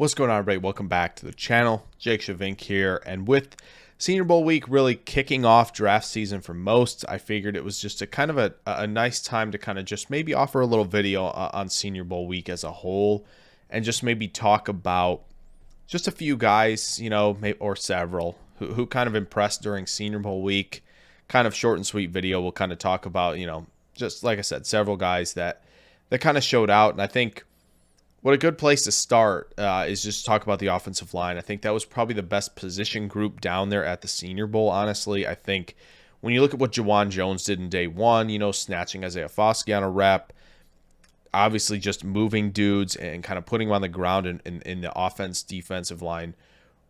What's going on, everybody? Welcome back to the channel. Jake Shavink here, and with Senior Bowl week really kicking off draft season for most, I figured it was just a kind of a nice time to kind of just maybe offer a little video on Senior Bowl week as a whole, and just maybe talk about just a few guys, or several who kind of impressed during Senior Bowl week. Kind of short and sweet video. We'll kind of talk about, just like I said, several guys that kind of showed out, and I think what a good place to start is just talk about the offensive line. I think that was probably the best position group down there at the Senior Bowl, honestly. I think when you look at what Juwan Jones did in day one, snatching Isaiah Foskey on a rep, obviously just moving dudes and kind of putting them on the ground in the offense, defensive line,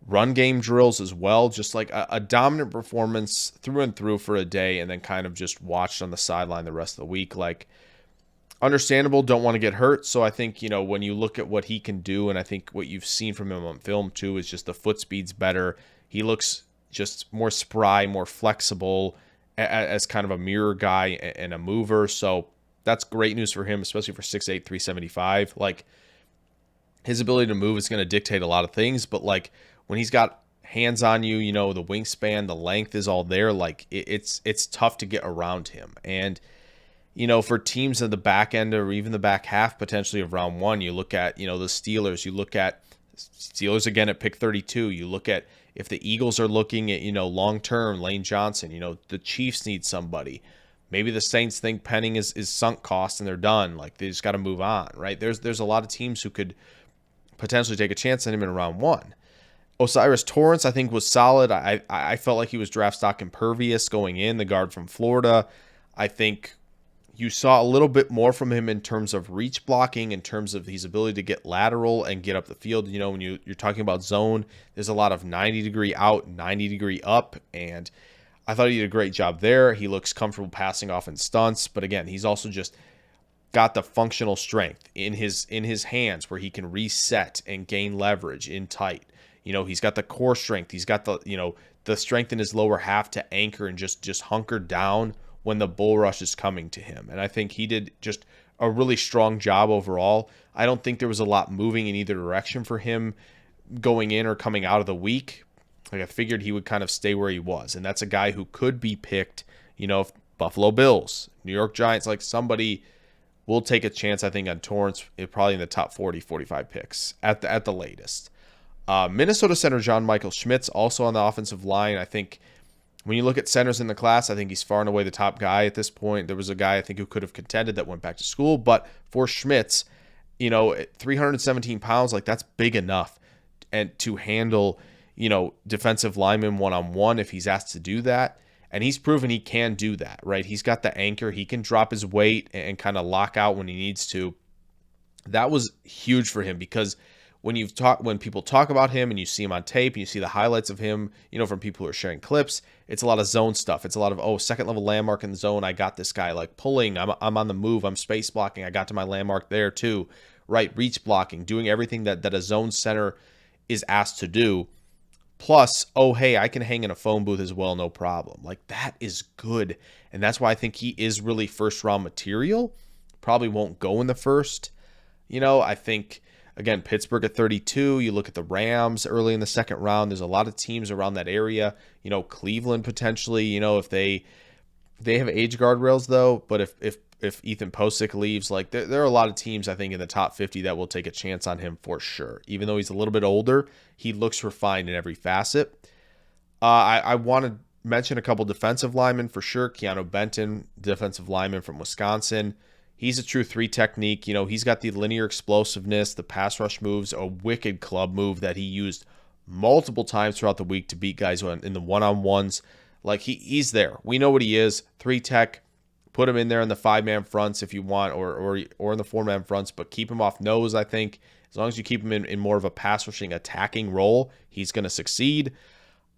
run game drills as well, just like a dominant performance through and through for a day, and then kind of just watched on the sideline the rest of the week. Like, understandable, don't want to get hurt. So I think, when you look at what he can do, and I think what you've seen from him on film too, is just the foot speed's better. He looks just more spry, more flexible as kind of a mirror guy and a mover. So that's great news for him, especially for 6'8", 375. Like, his ability to move is going to dictate a lot of things, but like when he's got hands on you, the wingspan, the length is all there. Like it's tough to get around him. And for teams in the back end or even the back half potentially of round one, you look at, the Steelers, you look at Steelers again at pick 32. You look at if the Eagles are looking at, long-term, Lane Johnson, the Chiefs need somebody. Maybe the Saints think Penning is sunk cost and they're done. Like, they just got to move on, right? There's a lot of teams who could potentially take a chance on him in round one. O'Cyrus Torrence, I think, was solid. I felt like he was draft stock impervious going in, the guard from Florida. I think you saw a little bit more from him in terms of reach blocking, in terms of his ability to get lateral and get up the field. When you're talking about zone, there's a lot of 90-degree out, 90-degree up, and I thought he did a great job there. He looks comfortable passing off in stunts, but again, he's also just got the functional strength in his hands where he can reset and gain leverage in tight. He's got the core strength. He's got the strength in his lower half to anchor and just hunker down when the bull rush is coming to him. And I think he did just a really strong job overall. I don't think there was a lot moving in either direction for him going in or coming out of the week. Like, I figured he would kind of stay where he was. And that's a guy who could be picked, if Buffalo Bills, New York Giants, like somebody will take a chance, I think, on Torrance, probably in the top 40, 45 picks at the latest. Minnesota center John Michael Schmitz also on the offensive line. I think when you look at centers in the class, I think he's far and away the top guy at this point. There was a guy I think who could have contended that went back to school, but for Schmitz, at 317 pounds, like, that's big enough and to handle, defensive linemen one-on-one if he's asked to do that. And he's proven he can do that, right? He's got the anchor. He can drop his weight and kind of lock out when he needs to. That was huge for him because when people talk about him and you see him on tape and you see the highlights of him, from people who are sharing clips, it's a lot of zone stuff. It's a lot of, second level landmark in the zone. I got this guy, like, pulling. I'm on the move. I'm space blocking. I got to my landmark there too, right? Reach blocking, doing everything that a zone center is asked to do. Plus, hey, I can hang in a phone booth as well, no problem. Like, that is good. And that's why I think he is really first round material. Probably won't go in the first. I think, again, Pittsburgh at 32. You look at the Rams early in the second round. There's a lot of teams around that area. Cleveland potentially, if they have age guardrails though. But if Ethan Posick leaves, like, there are a lot of teams, I think, in the top 50 that will take a chance on him for sure. Even though he's a little bit older, he looks refined in every facet. I want to mention a couple defensive linemen for sure. Keanu Benton, defensive lineman from Wisconsin. He's a true three technique. He's got the linear explosiveness, the pass rush moves, a wicked club move that he used multiple times throughout the week to beat guys in the one-on-ones. Like, he's there. We know what he is. Three tech. Put him in there in the 5-man fronts if you want, or in the 4-man fronts, but keep him off nose, I think. As long as you keep him in more of a pass rushing, attacking role, he's going to succeed.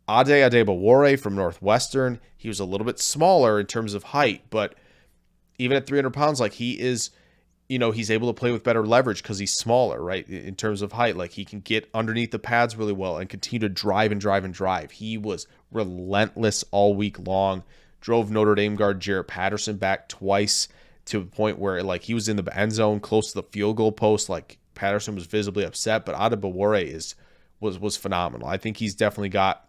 Ade Adebawore from Northwestern. He was a little bit smaller in terms of height, but even at 300 pounds, like, he is, he's able to play with better leverage because he's smaller, right? In terms of height, like, he can get underneath the pads really well and continue to drive and drive and drive. He was relentless all week long. Drove Notre Dame guard Jarrett Patterson back twice to a point where, like, he was in the end zone close to the field goal post. Like, Patterson was visibly upset, but Adebawore was phenomenal. I think he's definitely got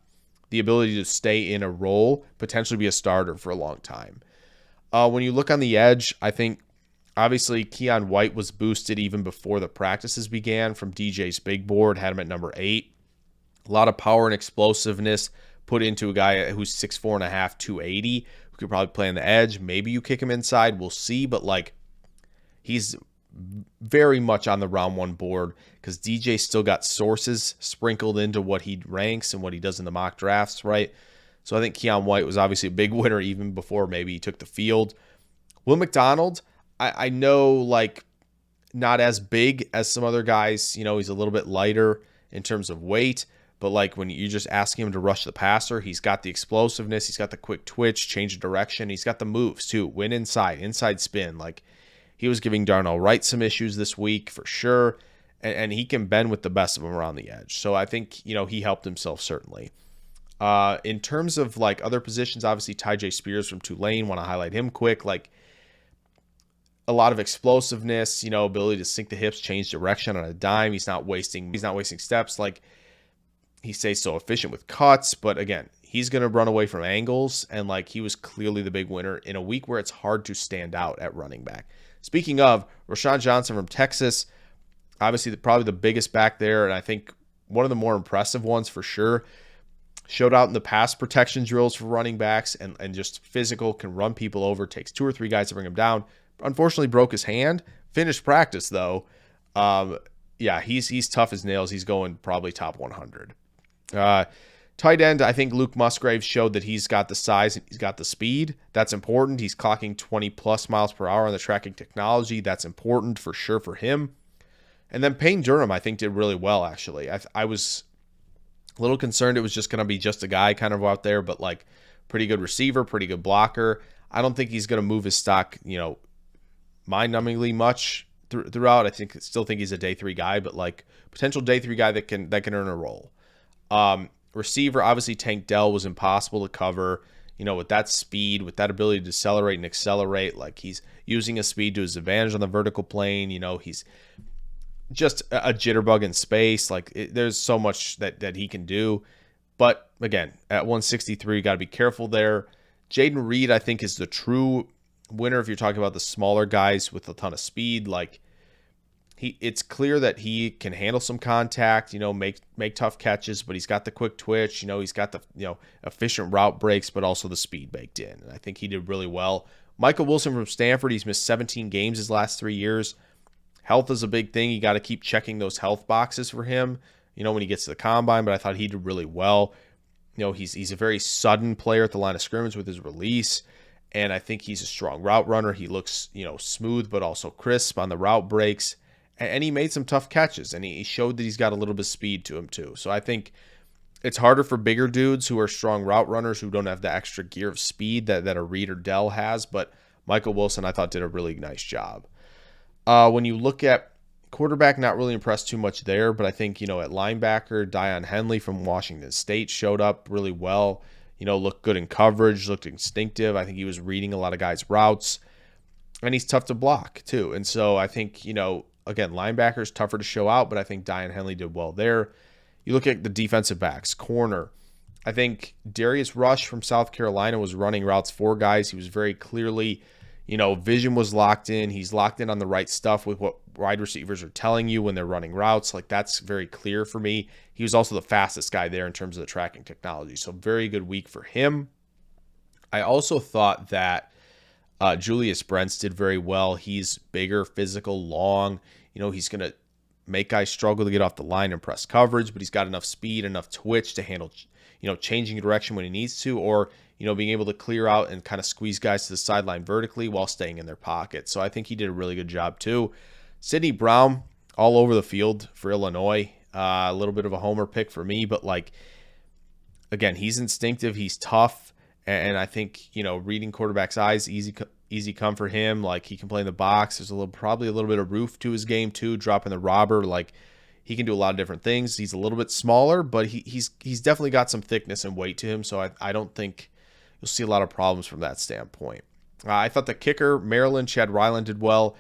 the ability to stay in a role, potentially be a starter for a long time. When you look on the edge, I think obviously Keon White was boosted even before the practices began from DJ's big board, had him at number 8. A lot of power and explosiveness put into a guy who's 6'4.5", 280, who could probably play on the edge. Maybe you kick him inside, we'll see, but like he's very much on the round 1 board because DJ still got sources sprinkled into what he ranks and what he does in the mock drafts, right? So I think Keon White was obviously a big winner even before maybe he took the field. Will McDonald, I know like not as big as some other guys, he's a little bit lighter in terms of weight, but like when you just ask him to rush the passer, he's got the explosiveness, he's got the quick twitch, change of direction, he's got the moves too, win inside spin. Like he was giving Darnell Wright some issues this week for sure, and he can bend with the best of them around the edge. So I think, he helped himself certainly. In terms of like other positions, obviously Tyjae Spears from Tulane, want to highlight him quick. Like a lot of explosiveness, ability to sink the hips, change direction on a dime. He's not wasting steps. Like he stays so efficient with cuts, but again, he's going to run away from angles, and like he was clearly the big winner in a week where it's hard to stand out at running back. Speaking of, Rashawn Johnson from Texas, obviously probably the biggest back there, and I think one of the more impressive ones for sure. Showed out in the pass protection drills for running backs and just physical, can run people over, takes 2 or 3 guys to bring him down. Unfortunately, broke his hand. Finished practice, though. Yeah, he's tough as nails. He's going probably top 100. Tight end, I think Luke Musgrave showed that he's got the size and he's got the speed. That's important. He's clocking 20-plus miles per hour on the tracking technology. That's important for sure for him. And then Payne Durham, I think, did really well, actually. I was a little concerned it was just going to be just a guy kind of out there, but like pretty good receiver, pretty good blocker. I don't think he's going to move his stock, mind-numbingly much throughout. Still think he's a day 3 guy, but like potential day 3 guy that can earn a role. Receiver, obviously Tank Dell was impossible to cover, with that speed, with that ability to decelerate and accelerate. Like he's using his speed to his advantage on the vertical plane. He's just a jitterbug in space. Like there's so much that he can do. But again, at 163, you got to be careful there. Jaden Reed, I think, is the true winner if you're talking about the smaller guys with a ton of speed. Like it's clear that he can handle some contact, make tough catches, but he's got the quick twitch, he's got the, efficient route breaks, but also the speed baked in. And I think he did really well. Michael Wilson from Stanford, he's missed 17 games his last 3 years. Health is a big thing. You got to keep checking those health boxes for him, when he gets to the combine, but I thought he did really well. He's a very sudden player at the line of scrimmage with his release, and I think he's a strong route runner. He looks, smooth, but also crisp on the route breaks. And he made some tough catches, and he showed that he's got a little bit of speed to him too. So I think it's harder for bigger dudes who are strong route runners who don't have the extra gear of speed that a Reed or Dell has. But Michael Wilson, I thought, did a really nice job. When you look at quarterback, not really impressed too much there. But I think, at linebacker, Dion Henley from Washington State showed up really well. Looked good in coverage, looked instinctive. I think he was reading a lot of guys' routes. And he's tough to block too. And so I think, again, linebackers tougher to show out, but I think Dion Henley did well there. You look at the defensive backs, corner. I think Darius Rush from South Carolina was running routes for guys. He was very clearly, vision was locked in. He's locked in on the right stuff with what wide receivers are telling you when they're running routes. Like that's very clear for me. He was also the fastest guy there in terms of the tracking technology. So very good week for him. I also thought that Julius Brents did very well. He's bigger, physical, long. He's going to make guys struggle to get off the line and press coverage, but he's got enough speed, enough twitch to handle, changing direction when he needs to, or, being able to clear out and kind of squeeze guys to the sideline vertically while staying in their pocket. So I think he did a really good job too. Sidney Brown, all over the field for Illinois. A little bit of a homer pick for me, but like, again, he's instinctive, he's tough. And I think, reading quarterback's eyes, easy come for him. Like he can play in the box. There's probably a little bit of roof to his game too, dropping the robber. Like he can do a lot of different things. He's a little bit smaller, but he's definitely got some thickness and weight to him. So I don't think you'll see a lot of problems from that standpoint. I thought the kicker, Maryland, Chad Ryland did well.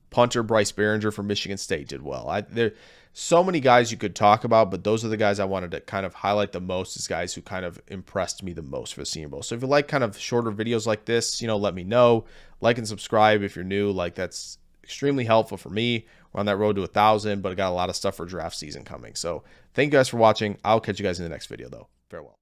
Punter Bryce Behringer from Michigan State did well. There so many guys you could talk about, but those are the guys I wanted to kind of highlight the most as guys who kind of impressed me the most for the Senior Bowl. So if you like kind of shorter videos like this, let me know. Like and subscribe if you're new. Like, that's extremely helpful for me. We're on that road to 1,000, but I got a lot of stuff for draft season coming. So thank you guys for watching. I'll catch you guys in the next video, though. Farewell.